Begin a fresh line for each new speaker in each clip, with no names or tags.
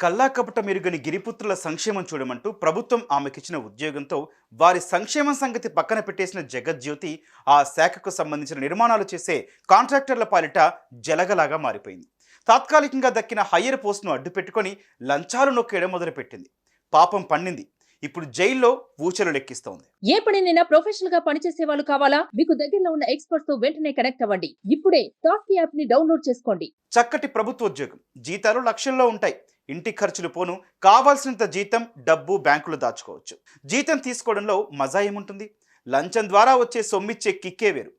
కల్లాకపట మెరుగని గిరిపుత్రుల సంక్షేమం చూడమంటూ ప్రభుత్వం ఆమెకిచ్చిన ఉద్యోగంతో వారి సంక్షేమం సంగతి పక్కన పెట్టేసిన జగజ్యోతి ఆ శాఖకు సంబంధించిన నిర్మాణాలు చేసే కాంట్రాక్టర్ల పాలిట జలగలాగా మారిపోయింది. తాత్కాలికంగా దక్కిన హయ్యర్ పోస్టును అడ్డుపెట్టుకొని లంచాలు నొక్కేయడం మొదలుపెట్టింది. పాపం పండింది. ఇప్పుడు జైల్లో ఊచలు లెక్కిస్తోంది.
ఏ పనినైనా ప్రొఫెషనల్ గా పనిచేసే వాళ్ళు కావాలా? మీకు దగ్గరలో ఉన్న ఎక్స్పర్ట్స్ తో వెంటనే కనెక్ట్ అవ్వండి. ఇప్పుడే టాస్క్ యాప్ ని డౌన్లోడ్ చేసుకోండి.
చక్కటి ప్రభుత్వ ఉద్యోగం, జీతాలు లక్షల్లో ఉంటాయి. ఇంటి ఖర్చులు పోను, కావాల్సినంత జీతం డబ్బు బ్యాంకులో దాచుకోవచ్చు. జీతం తీసుకోవడంలో మజా ఏముంటుంది? లంచం ద్వారా వచ్చే సొమ్మిచ్చే కిక్కే వేరు.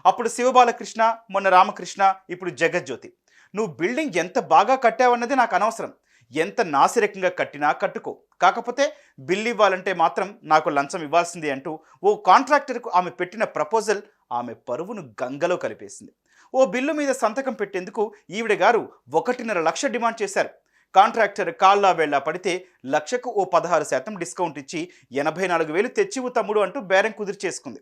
అప్పుడు శివబాలకృష్ణ, మొన్న రామకృష్ణ, ఇప్పుడు జగజ్యోతి. నువ్వు బిల్డింగ్ ఎంత బాగా కట్టావన్నది నాకు అనవసరం, ఎంత నాసిరకంగా కట్టినా కట్టుకో, కాకపోతే బిల్లు ఇవ్వాలంటే మాత్రం నాకు లంచం ఇవ్వాల్సిందే అంటూ ఓ కాంట్రాక్టర్కు ఆమె పెట్టిన ప్రపోజల్ ఆమె పరువును గంగలో కలిపేసింది. ఓ బిల్లు మీద సంతకం పెట్టేందుకు ఈవిడ గారు 1.5 లక్ష డిమాండ్ చేశారు. కాంట్రాక్టర్ కాళ్ళా వేళ్లా పడితే లక్షకు ఓ 16% డిస్కౌంట్ ఇచ్చి 84,000 తెచ్చివు తమ్ముడు అంటూ బేరం కుదిర్చేసుకుంది.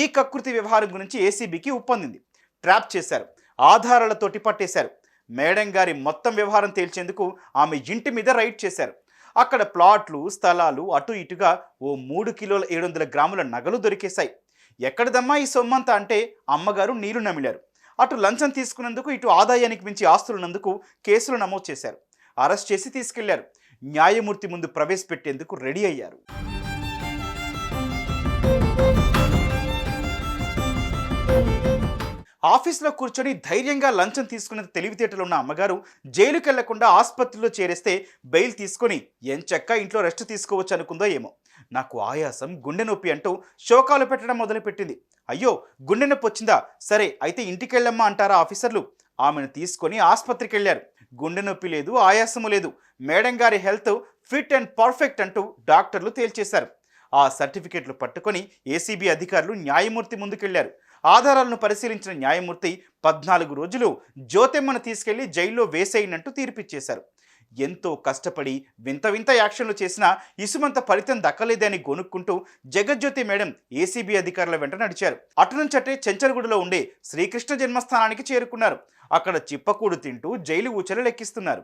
ఈ కకృతి వ్యవహారం గురించి ఏసీబీకి ఉప్పందింది. ట్రాప్ చేశారు, ఆధారాలతోటి పట్టేశారు. మేడం గారి మొత్తం వ్యవహారం తేల్చేందుకు ఆమె ఇంటి మీద రైడ్ చేశారు. అక్కడ ప్లాట్లు, స్థలాలు, అటు ఇటుగా ఓ 3 కిలోల 700 గ్రాముల నగలు దొరికేశాయి. ఎక్కడిదమ్మా ఈ సొమ్మంతా అంటే అమ్మగారు నీళ్లు నమిలారు. అటు లంచం తీసుకున్నందుకు, ఇటు ఆదాయానికి మించి ఆస్తులున్నందుకు కేసులు నమోదు చేశారు. అరెస్ట్ చేసి తీసుకెళ్లారు. న్యాయమూర్తి ముందు ప్రవేశపెట్టేందుకు రెడీ అయ్యారు. ఆఫీస్లో కూర్చొని ధైర్యంగా లంచం తీసుకునే తెలివితేటలు ఉన్న అమ్మగారు జైలుకి వెళ్లకుండా ఆసుపత్రిలో చేరేస్తే బెయిల్ తీసుకొని ఎంచక్కా ఇంట్లో రెస్ట్ తీసుకోవచ్చు అనుకుందో ఏమో. నాకు ఆయాసం, గుండె నొప్పి అంటూ శోకాలు పెట్టడం మొదలుపెట్టింది. అయ్యో, గుండె నొప్పి వచ్చిందా? సరే అయితే ఇంటికి వెళ్ళమ్మా అంటారా ఆఫీసర్లు? ఆమెను తీసుకొని ఆసుపత్రికి వెళ్ళారు. గుండె నొప్పి లేదు, ఆయాసము లేదు, మేడం గారి హెల్త్ ఫిట్ అండ్ పర్ఫెక్ట్ అంటూ డాక్టర్లు తేల్చేశారు. ఆ సర్టిఫికెట్లు పట్టుకొని ఏసీబీ అధికారులు న్యాయమూర్తి ముందుకెళ్లారు. ఆధారాలను పరిశీలించిన న్యాయమూర్తి 14 రోజులు జ్యోతెమ్మను తీసుకెళ్లి జైల్లో వేసేయినట్టు తీర్పిచ్చేశారు. ఎంతో కష్టపడి వింత వింత యాక్షన్లు చేసినా ఇసుమంత ఫలితం దక్కలేదని గొనుక్కుంటూ జగజ్యోతి మేడం ఏసీబీ అధికారుల వెంట నడిచారు. అటు నుంచటే చెంచల్గూడలో ఉండే శ్రీకృష్ణ జన్మస్థానానికి చేరుకున్నారు. అక్కడ చిప్పకూడు తింటూ జైలు ఊచలు లెక్కిస్తున్నారు.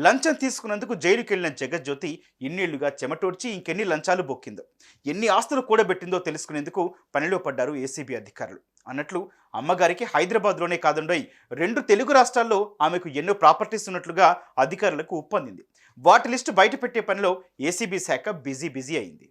లంచం తీసుకున్నందుకు జైలుకి వెళ్ళిన జగజ్యోతి ఇన్నేళ్లుగా చెమటోడ్చి ఇంకెన్ని లంచాలు బొక్కిందో, ఎన్ని ఆస్తులు కూడబెట్టిందో తెలుసుకునేందుకు పనిలో పడ్డారు ఏసీబీ అధికారులు. అన్నట్లు అమ్మగారికి హైదరాబాద్లోనే కాదండోయ్, 2 తెలుగు రాష్ట్రాల్లో ఆమెకు ఎన్నో ప్రాపర్టీస్ ఉన్నట్లుగా అధికారులకు ఉప్పందింది. వాటి లిస్టు బయట పెట్టే పనిలో ఏసీబీ శాఖ బిజీ అయింది.